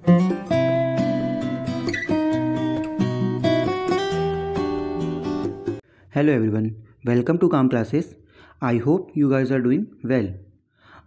Hello everyone, welcome to काम classes. I hope you guys are doing well.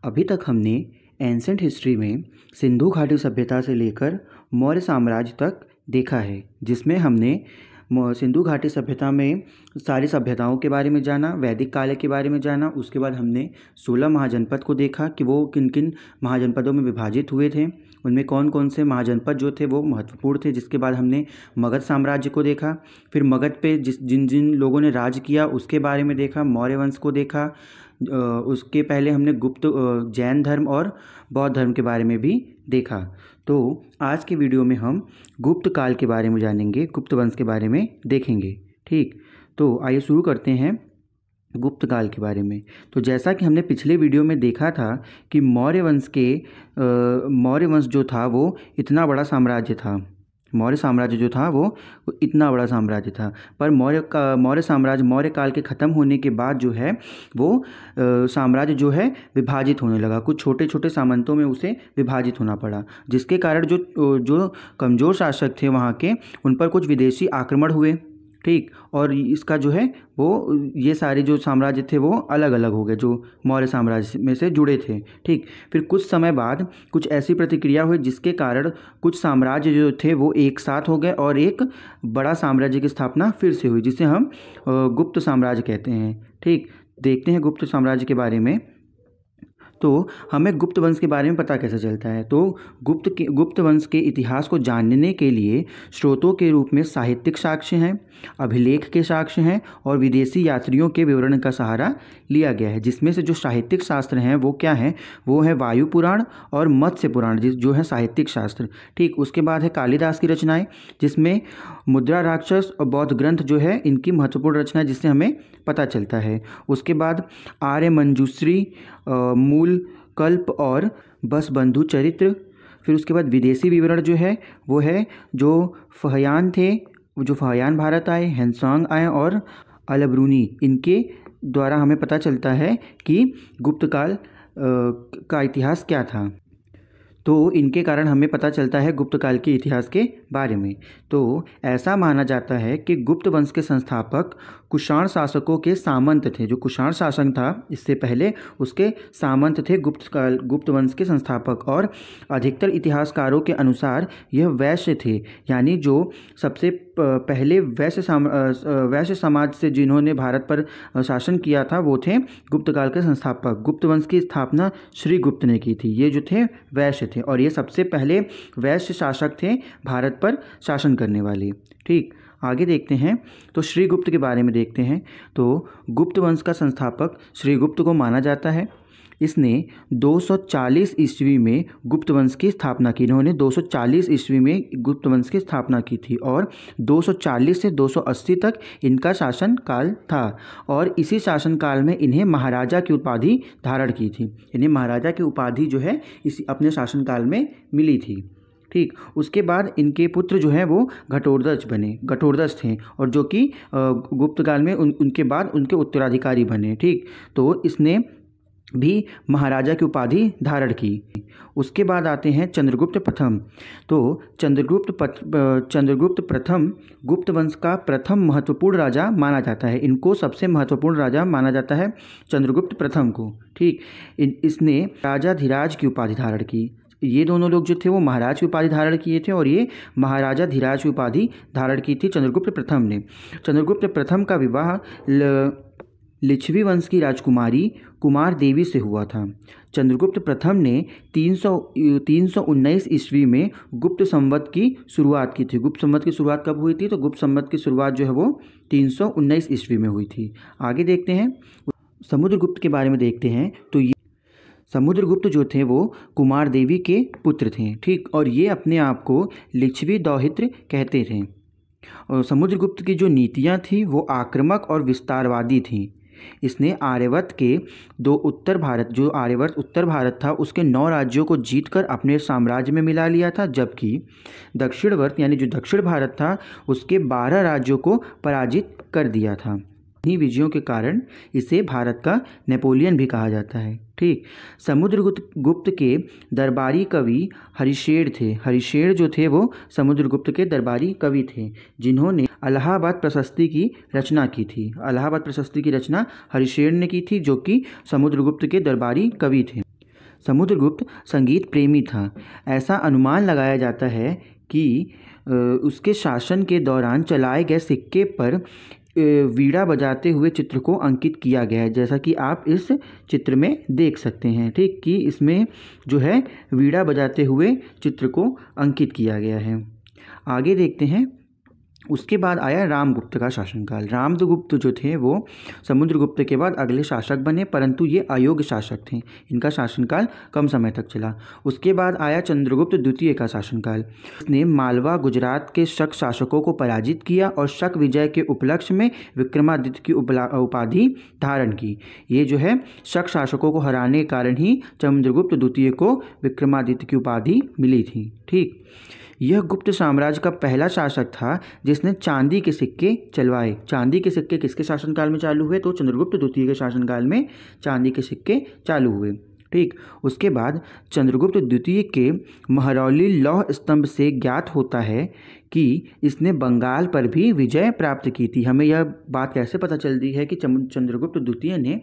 अभी तक हमने एंसेंट हिस्ट्री में सिंधु घाटी सभ्यता से लेकर मौर्य साम्राज्य तक देखा है, जिसमें हमने सिंधु घाटी सभ्यता में सारी सभ्यताओं के बारे में जाना, वैदिक काल के बारे में जाना। उसके बाद हमने 16 महाजनपद को देखा कि वो किन किन महाजनपदों में विभाजित हुए थे, उनमें कौन कौन से महाजनपद जो थे वो महत्वपूर्ण थे। जिसके बाद हमने मगध साम्राज्य को देखा, फिर मगध पे जिन जिन लोगों ने राज किया उसके बारे में देखा, मौर्य वंश को देखा। उसके पहले हमने गुप्त जैन धर्म और बौद्ध धर्म के बारे में भी देखा। तो आज के वीडियो में हम गुप्त काल के बारे में जानेंगे, गुप्त वंश के बारे में देखेंगे। ठीक, तो आइए शुरू करते हैं गुप्त काल के बारे में। तो जैसा कि हमने पिछले वीडियो में देखा था कि मौर्य वंश जो था वो इतना बड़ा साम्राज्य था, मौर्य साम्राज्य जो था वो इतना बड़ा साम्राज्य था। पर मौर्य साम्राज्य मौर्य काल के ख़त्म होने के बाद जो है वो साम्राज्य जो है विभाजित होने लगा, कुछ छोटे छोटे सामंतों में उसे विभाजित होना पड़ा, जिसके कारण जो कमज़ोर शासक थे वहाँ के, उन पर कुछ विदेशी आक्रमण हुए। ठीक, और इसका जो है वो ये सारे जो साम्राज्य थे वो अलग अलग हो गए, जो मौर्य साम्राज्य में से जुड़े थे। ठीक, फिर कुछ समय बाद कुछ ऐसी प्रतिक्रिया हुई जिसके कारण कुछ साम्राज्य जो थे वो एक साथ हो गए और एक बड़ा साम्राज्य की स्थापना फिर से हुई, जिसे हम गुप्त साम्राज्य कहते हैं। ठीक, देखते हैं गुप्त साम्राज्य के बारे में। तो हमें गुप्त वंश के बारे में पता कैसे चलता है? तो गुप्त वंश के इतिहास को जानने के लिए स्रोतों के रूप में साहित्यिक साक्ष्य हैं, अभिलेख के साक्ष्य हैं और विदेशी यात्रियों के विवरण का सहारा लिया गया है। जिसमें से जो साहित्यिक शास्त्र हैं वो क्या हैं? वो है वायु पुराण और मत्स्य पुराण, जो है साहित्यिक शास्त्र। ठीक, उसके बाद है कालिदास की रचनाएं, जिसमें मुद्रा राक्षस और बौद्ध ग्रंथ जो है इनकी महत्वपूर्ण रचना है, जिससे हमें पता चलता है। उसके बाद आर्य मंजूश्री, मूल कल्प और बस बंधु चरित्र। फिर उसके बाद विदेशी विवरण जो है वो है जो फहयान थे, जो फहयान भारत आए, हेनसांग आए और अलबरूनी, इनके द्वारा हमें पता चलता है कि गुप्त काल का इतिहास क्या था। तो इनके कारण हमें पता चलता है गुप्त काल के इतिहास के बारे में। तो ऐसा माना जाता है कि गुप्त वंश के संस्थापक कुषाण शासकों के सामंत थे। जो कुषाण शासक था इससे पहले उसके सामंत थे गुप्त वंश के संस्थापक। और अधिकतर इतिहासकारों के अनुसार यह वैश्य थे, यानी जो सबसे पहले वैश्य समाज से जिन्होंने भारत पर शासन किया था वो थे गुप्त काल के संस्थापक। गुप्त वंश की स्थापना श्रीगुप्त ने की थी। ये जो थे वैश्य थे और ये सबसे पहले वैश्य शासक थे भारत पर शासन करने वाले। ठीक, आगे देखते हैं तो श्रीगुप्त के बारे में देखते हैं। तो गुप्त वंश का संस्थापक श्रीगुप्त को माना जाता है। इसने 240 ईस्वी में गुप्त वंश की स्थापना की। इन्होंने 240 ईस्वी में गुप्त वंश की स्थापना की थी और 240 से 280 तक इनका शासन काल था। और इसी शासन काल में इन्हें महाराजा की उपाधि धारण की थी। इन्हें महाराजा की उपाधि जो है इसी अपने शासन काल में मिली थी। ठीक, उसके बाद इनके पुत्र जो हैं वो घटोत्कच थे और जो कि गुप्त काल में उनके बाद उनके उत्तराधिकारी बने। ठीक, तो इसने भी महाराजा की उपाधि धारण की। उसके बाद आते हैं चंद्रगुप्त प्रथम। तो चंद्रगुप्त प्रथम गुप्त वंश का प्रथम महत्वपूर्ण राजा माना जाता है। इनको सबसे महत्वपूर्ण राजा माना जाता है चंद्रगुप्त प्रथम को। ठीक, इसने राजाधिराज की उपाधि धारण की। ये दोनों लोग जो थे वो महाराज की उपाधि धारण किए थे और ये महाराजा धीराज की उपाधि धारण की थी चंद्रगुप्त प्रथम ने। चंद्रगुप्त प्रथम का विवाह लिच्छवी वंश की राजकुमारी कुमार देवी से हुआ था। चंद्रगुप्त प्रथम ने 319 ईस्वी में गुप्त संवत की शुरुआत की थी। गुप्त संवत की शुरुआत कब हुई थी? तो गुप्त संवत की शुरुआत जो है वो 319 ईस्वी में हुई थी। आगे देखते हैं समुद्रगुप्त के बारे में देखते हैं। तो ये समुद्रगुप्त जो थे वो कुमार देवी के पुत्र थे। ठीक, और ये अपने आप को लिच्छवी दौहित्र कहते थे। और समुद्रगुप्त की जो नीतियाँ थी वो आक्रामक और विस्तारवादी थीं। इसने आर्यवर्त के आर्यवर्त उत्तर भारत था उसके 9 राज्यों को जीतकर अपने साम्राज्य में मिला लिया था, जबकि दक्षिणवर्त यानी जो दक्षिण भारत था उसके 12 राज्यों को पराजित कर दिया था। इन्हीं विजयों के कारण इसे भारत का नेपोलियन भी कहा जाता है। ठीक, समुद्रगुप्त के दरबारी कवि हरिशेर थे। हरिशेर जो थे वो समुद्रगुप्त के दरबारी कवि थे, जिन्होंने इलाहाबाद प्रशस्ति की रचना की थी। इलाहाबाद प्रशस्ति की रचना हरिशेर ने की थी, जो कि समुद्रगुप्त के दरबारी कवि थे। समुद्रगुप्त संगीत प्रेमी था। ऐसा अनुमान लगाया जाता है कि उसके शासन के दौरान चलाए गए सिक्के पर वीणा बजाते हुए चित्र को अंकित किया गया है, जैसा कि आप इस चित्र में देख सकते हैं। ठीक, कि इसमें जो है वीणा बजाते हुए चित्र को अंकित किया गया है। आगे देखते हैं। उसके बाद आया रामगुप्त का शासनकाल। रामगुप्त जो थे वो समुद्रगुप्त के बाद अगले शासक बने, परंतु ये अयोग्य शासक थे। इनका शासनकाल कम समय तक चला। उसके बाद आया चंद्रगुप्त द्वितीय का शासनकाल। इसने मालवा गुजरात के शक शासकों को पराजित किया और शक विजय के उपलक्ष्य में विक्रमादित्य की उपाधि धारण की। ये जो है शक शासकों को हराने के कारण ही चंद्रगुप्त द्वितीय को विक्रमादित्य की उपाधि मिली थी। ठीक, यह गुप्त साम्राज्य का पहला शासक था जिसने चांदी के सिक्के चलवाए। चांदी के सिक्के किसके शासनकाल में चालू हुए? तो चंद्रगुप्त द्वितीय के शासनकाल में चांदी के सिक्के चालू हुए। ठीक, उसके बाद चंद्रगुप्त द्वितीय के महरौली लौह स्तंभ से ज्ञात होता है कि इसने बंगाल पर भी विजय प्राप्त की थी। हमें यह बात कैसे पता चलती है कि चंद्रगुप्त द्वितीय ने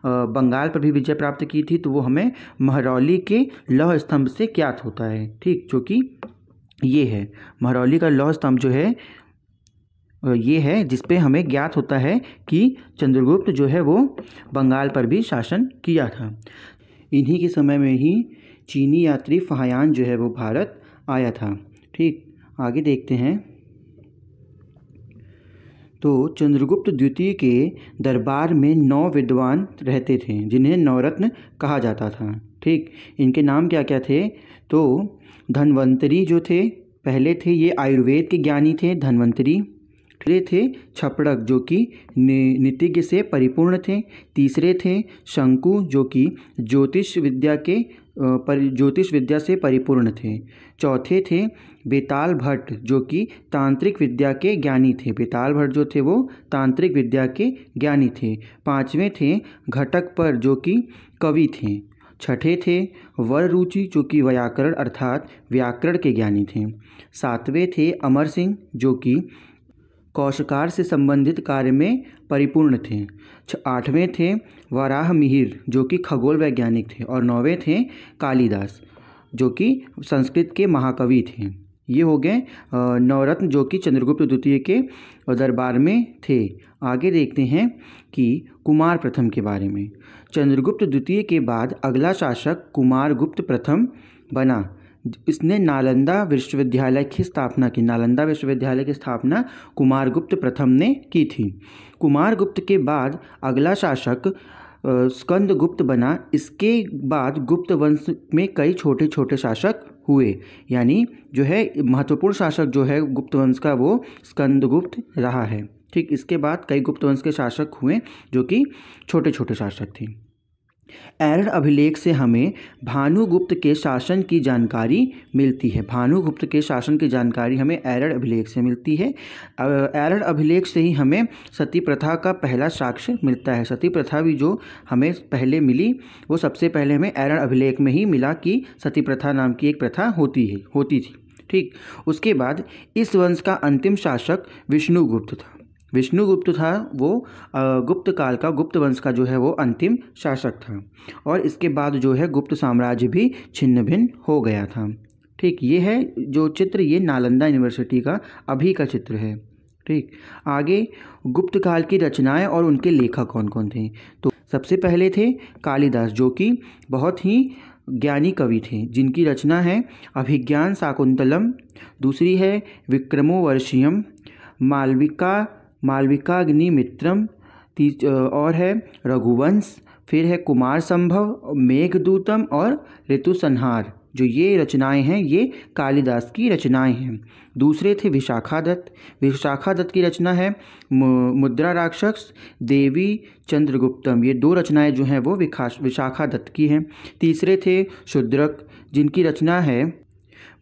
बंगाल पर भी विजय प्राप्त की थी? तो वो हमें महरौली के लौह स्तंभ से ज्ञात होता है। ठीक, जो कि ये है महरौली का लौह स्तंभ जो है ये है, जिसपे हमें ज्ञात होता है कि चंद्रगुप्त जो है वो बंगाल पर भी शासन किया था। इन्हीं के समय में ही चीनी यात्री फाहियान जो है वो भारत आया था। ठीक, आगे देखते हैं। तो चंद्रगुप्त द्वितीय के दरबार में 9 विद्वान रहते थे, जिन्हें नवरत्न कहा जाता था। ठीक, इनके नाम क्या क्या थे? तो धन्वंतरी जो थे, पहले थे ये आयुर्वेद के ज्ञानी थे धन्वंतरी। दूसरे थे छपड़क, जो कि नीतिज्ञ से परिपूर्ण थे। तीसरे थे शंकु, जो कि ज्योतिष विद्या से परिपूर्ण थे। चौथे थे बेताल भट्ट, जो कि तांत्रिक विद्या के ज्ञानी थे। बेताल भट्ट जो थे वो तांत्रिक विद्या के ज्ञानी थे। पांचवें थे घटकपर, जो कि कवि थे। छठे थे वररुचि, जो कि व्याकरण अर्थात व्याकरण के ज्ञानी थे। सातवें थे अमर सिंह, जो कि कौशकार से संबंधित कार्य में परिपूर्ण थे। आठवें थे वराह मिहिर, जो कि खगोल वैज्ञानिक थे। और 9वें थे कालिदास, जो कि संस्कृत के महाकवि थे। ये हो गए नवरत्न, जो कि चंद्रगुप्त द्वितीय के दरबार में थे। आगे देखते हैं कि कुमार प्रथम के बारे में। चंद्रगुप्त द्वितीय के बाद अगला शासक कुमारगुप्त प्रथम बना। इसने नालंदा विश्वविद्यालय की स्थापना की। नालंदा विश्वविद्यालय की स्थापना कुमारगुप्त प्रथम ने की थी। कुमारगुप्त के बाद अगला शासक स्कंदगुप्त बना। इसके बाद गुप्त वंश में कई छोटे छोटे शासक हुए, यानी जो है महत्वपूर्ण शासक जो है गुप्त वंश का वो स्कंदगुप्त रहा है। ठीक, इसके बाद कई गुप्त वंश के शासक हुए जो कि छोटे छोटे शासक थे। एरर अभिलेख से हमें भानुगुप्त के शासन की जानकारी मिलती है। भानुगुप्त के शासन की जानकारी हमें एरर अभिलेख से मिलती है। एरर अभिलेख से ही हमें सती प्रथा का पहला साक्ष्य मिलता है। सती प्रथा भी जो हमें पहले मिली वो सबसे पहले हमें एरर अभिलेख में ही मिला कि सती प्रथा नाम की एक प्रथा होती थी। ठीक, उसके बाद इस वंश का अंतिम शासक विष्णुगुप्त था। विष्णुगुप्त था वो गुप्त काल का, गुप्त वंश का जो है वो अंतिम शासक था। और इसके बाद जो है गुप्त साम्राज्य भी छिन्न भिन्न हो गया था। ठीक, ये है जो चित्र, ये नालंदा यूनिवर्सिटी का अभी का चित्र है। ठीक, आगे गुप्त काल की रचनाएं और उनके लेखक कौन कौन थे? तो सबसे पहले थे कालिदास, जो कि बहुत ही ज्ञानी कवि थे, जिनकी रचना है अभिज्ञान शाकुंतलम। दूसरी है विक्रमोर्वशीयम, मालविकाग्निमित्रम, और है रघुवंश। फिर है कुमार संभव, मेघदूतम और ऋतुसंहार। जो ये रचनाएं हैं ये कालिदास की रचनाएं हैं। दूसरे थे विशाखादत्त। विशाखादत्त की रचना है मुद्रा राक्षस, देवी चंद्रगुप्तम। ये 2 रचनाएं जो हैं वो विशाखादत्त की हैं। तीसरे थे शूद्रक, जिनकी रचना है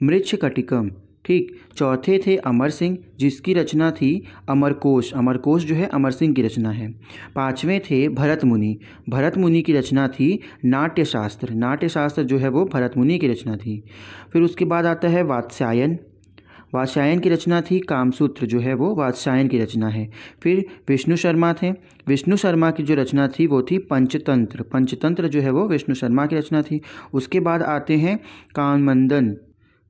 मृच्छकटिकम। ठीक। चौथे थे अमर सिंह, जिसकी रचना थी अमरकोश। अमरकोश जो है अमर सिंह की रचना है। पाँचवें थे भरत मुनि। भरत मुनि की रचना थी नाट्यशास्त्र। नाट्यशास्त्र जो है वो भरत मुनि की रचना थी। फिर उसके बाद आता है वात्स्यायन। वात्स्यायन की रचना थी कामसूत्र, जो है वो वात्स्यायन की रचना है। फिर विष्णु शर्मा थे। विष्णु शर्मा की जो रचना थी वो थी पंचतंत्र। पंचतंत्र जो है वो विष्णु शर्मा की रचना थी। उसके बाद आते हैं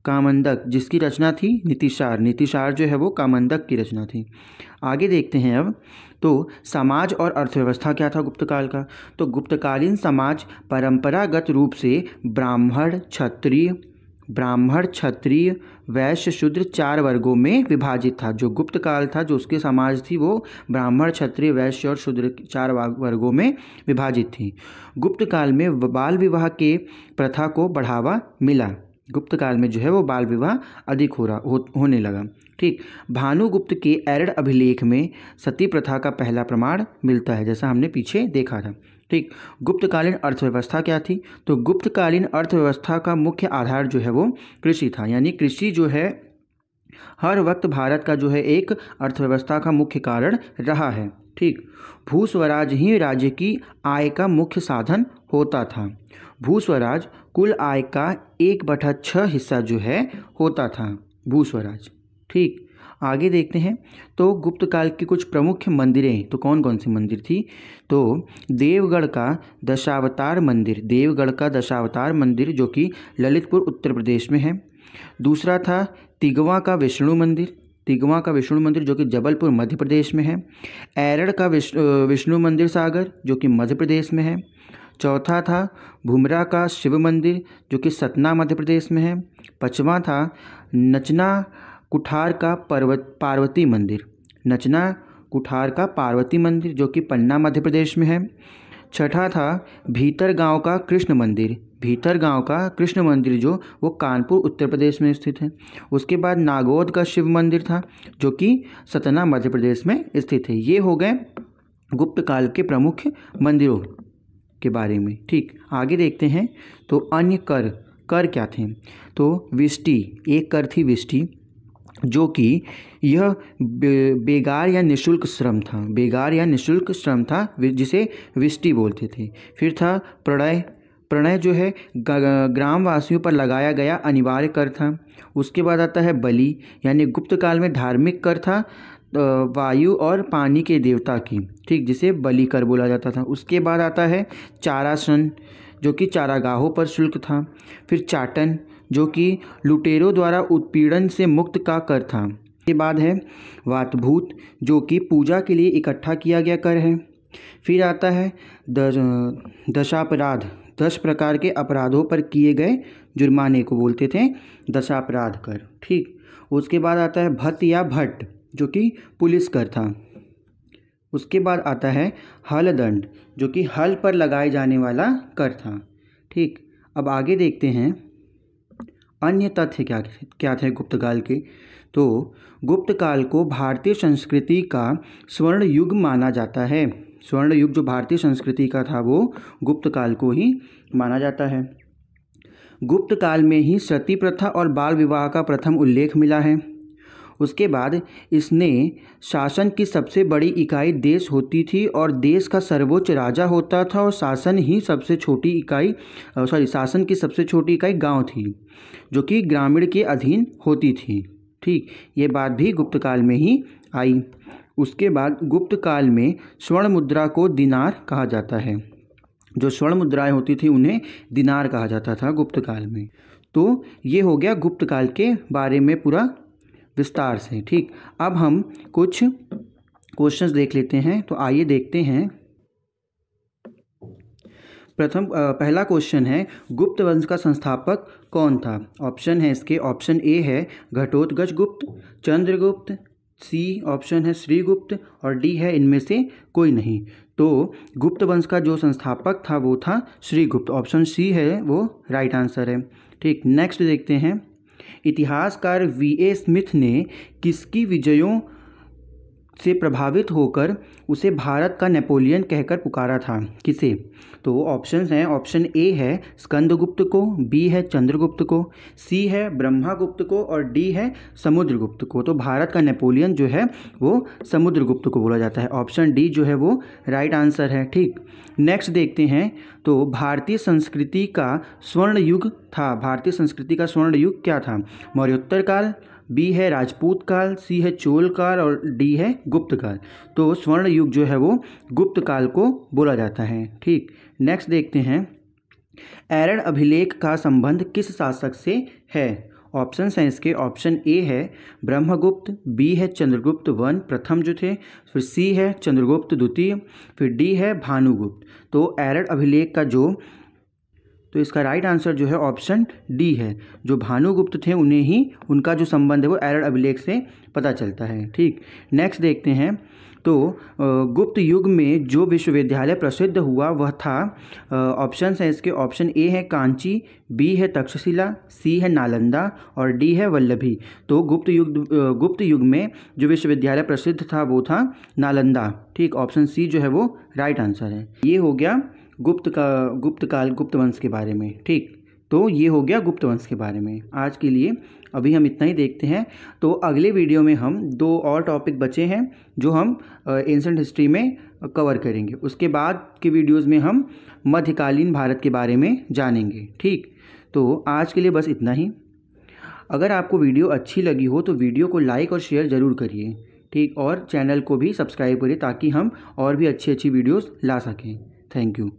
कामंदक, जिसकी रचना थी नीतिशार। नीतिशार जो है वो कामंदक की रचना थी। आगे देखते हैं अब, तो समाज और अर्थव्यवस्था क्या था गुप्त काल का। तो गुप्तकालीन समाज परंपरागत रूप से ब्राह्मण क्षत्रिय वैश्य शूद्र 4 वर्गों में विभाजित था। जो गुप्त काल था, जो उसकी समाज थी, वो ब्राह्मण क्षत्रिय वैश्य और शूद्र 4 वर्गों में विभाजित थी। गुप्त काल में बाल विवाह के प्रथा को बढ़ावा मिला। गुप्त काल में जो है वो बाल विवाह अधिक होने लगा। ठीक। भानुगुप्त के एरड़ अभिलेख में सती प्रथा का पहला प्रमाण मिलता है, जैसा हमने पीछे देखा था। ठीक। गुप्तकालीन अर्थव्यवस्था क्या थी। तो गुप्तकालीन अर्थव्यवस्था का मुख्य आधार जो है वो कृषि था। यानी कृषि जो है हर वक्त भारत का जो है एक अर्थव्यवस्था का मुख्य कारण रहा है। ठीक। भूस्वराज ही राज्य की आय का मुख्य साधन होता था। भूस्वराज कुल आय का 1/6 हिस्सा जो है होता था भूस्वराज। ठीक। आगे देखते हैं, तो गुप्त काल की कुछ प्रमुख मंदिरें, तो कौन कौन सी मंदिर थी। तो देवगढ़ का दशावतार मंदिर जो कि ललितपुर उत्तर प्रदेश में है। दूसरा था तिगवा का विष्णु मंदिर जो कि जबलपुर मध्य प्रदेश में है। एरड़ का विष्णु मंदिर सागर जो कि मध्य प्रदेश में है। चौथा था भुमरा का शिव मंदिर जो कि सतना मध्य प्रदेश में है। पांचवा था नचना कुठार का पार्वती मंदिर जो कि पन्ना मध्य प्रदेश में है। छठा था भीतर गांव का कृष्ण मंदिर जो वो कानपुर उत्तर प्रदेश में स्थित है। उसके बाद नागौद का शिव मंदिर था जो कि सतना मध्य प्रदेश में स्थित है। ये हो गए गुप्त काल के प्रमुख मंदिरों के बारे में। ठीक। आगे देखते हैं, तो अन्य कर क्या थे। तो विष्टि, एक कर थी विष्टि, जो कि यह बेगार या निःशुल्क श्रम था, जिसे विष्टि बोलते थे। फिर था प्रणय जो है ग्रामवासियों पर लगाया गया अनिवार्य कर था। उसके बाद आता है बलि, यानी गुप्त काल में धार्मिक कर था वायु और पानी के देवता की। ठीक, जिसे बलि कर बोला जाता था। उसके बाद आता है चारासन, जो कि चारागाहों पर शुल्क था। फिर चाटन, जो कि लुटेरों द्वारा उत्पीड़न से मुक्त का कर था। के बाद है वातभूत, जो कि पूजा के लिए इकट्ठा किया गया कर है। फिर आता है दशापराध, 10 प्रकार के अपराधों पर किए गए जुर्माने को बोलते थे दशापराध कर। ठीक। उसके बाद आता है भत्त या भट्ट, जो कि पुलिस कर था। उसके बाद आता है हलदंड, जो कि हल पर लगाए जाने वाला कर था। ठीक। अब आगे देखते हैं अन्य तथ्य क्या थे गुप्त काल के। तो गुप्त काल को भारतीय संस्कृति का स्वर्ण युग माना जाता है। स्वर्ण युग जो भारतीय संस्कृति का था वो गुप्त काल को ही माना जाता है। गुप्त काल में ही सती प्रथा और बाल विवाह का प्रथम उल्लेख मिला है। उसके बाद इसने शासन की सबसे बड़ी इकाई देश होती थी और देश का सर्वोच्च राजा होता था, और शासन की सबसे छोटी इकाई गांव थी, जो कि ग्रामीण के अधीन होती थी। ठीक, ये बात भी गुप्त काल में ही आई। उसके बाद गुप्त काल में स्वर्ण मुद्रा को दिनार कहा जाता है। जो स्वर्ण मुद्राएं होती थी उन्हें दिनार कहा जाता था गुप्त काल में। तो ये हो गया गुप्त काल के बारे में पूरा विस्तार से। ठीक, अब हम कुछ क्वेश्चंस देख लेते हैं। तो आइए देखते हैं। पहला क्वेश्चन है, गुप्त वंश का संस्थापक कौन था। ऑप्शन है इसके, ऑप्शन ए है घटोत्कच गुप्त, चंद्रगुप्त, सी ऑप्शन है श्रीगुप्त, और डी है इनमें से कोई नहीं। तो गुप्त वंश का जो संस्थापक था वो था श्रीगुप्त। ऑप्शन सी है वो राइट आंसर है। ठीक, नेक्स्ट देखते हैं। इतिहासकार वी.ए. स्मिथ ने किसकी विजयों से प्रभावित होकर उसे भारत का नेपोलियन कहकर पुकारा था? किसे? तो ऑप्शंस हैं, ऑप्शन ए है स्कंदगुप्त को, बी है चंद्रगुप्त को, सी है ब्रह्मागुप्त को और डी है समुद्रगुप्त को। तो भारत का नेपोलियन जो है वो समुद्रगुप्त को बोला जाता है। ऑप्शन डी जो है वो राइट आंसर है। ठीक, नेक्स्ट देखते हैं। तो भारतीय संस्कृति का स्वर्ण युग था, भारतीय संस्कृति का स्वर्ण युग क्या था? मौर्योत्तर काल, बी है राजपूत काल, सी है चोल काल और डी है गुप्त काल। तो स्वर्ण युग जो है वो गुप्त काल को बोला जाता है। ठीक, नेक्स्ट देखते हैं। एरड़ अभिलेख का संबंध किस शासक से है? ऑप्शन हैं इसके, ऑप्शन ए है ब्रह्मगुप्त, बी है चंद्रगुप्त वन प्रथम जो थे, फिर सी है चंद्रगुप्त द्वितीय, फिर डी है भानुगुप्त। तो एरड़ अभिलेख का तो इसका राइट आंसर जो है ऑप्शन डी है। जो भानुगुप्त थे उन्हें ही उनका जो संबंध है वो एरड़ अभिलेख से पता चलता है। ठीक, नेक्स्ट देखते हैं। तो गुप्त युग में जो विश्वविद्यालय प्रसिद्ध हुआ वह था, ऑप्शंस हैं इसके, ऑप्शन ए है कांची, बी है तक्षशिला, सी है नालंदा और डी है वल्लभी। तो गुप्त युग में जो विश्वविद्यालय प्रसिद्ध था वो था नालंदा। ठीक, ऑप्शन सी जो है वो राइट आंसर है। ये हो गया गुप्त वंश के बारे में। ठीक, तो ये हो गया गुप्त वंश के बारे में। आज के लिए अभी हम इतना ही देखते हैं। तो अगले वीडियो में हम 2 और टॉपिक बचे हैं जो हम एंशिएंट हिस्ट्री में कवर करेंगे। उसके बाद के वीडियोस में हम मध्यकालीन भारत के बारे में जानेंगे। ठीक, तो आज के लिए बस इतना ही। अगर आपको वीडियो अच्छी लगी हो तो वीडियो को लाइक और शेयर ज़रूर करिए। ठीक, और चैनल को भी सब्सक्राइब करिए ताकि हम और भी अच्छी वीडियोज़ ला सकें। Thank you.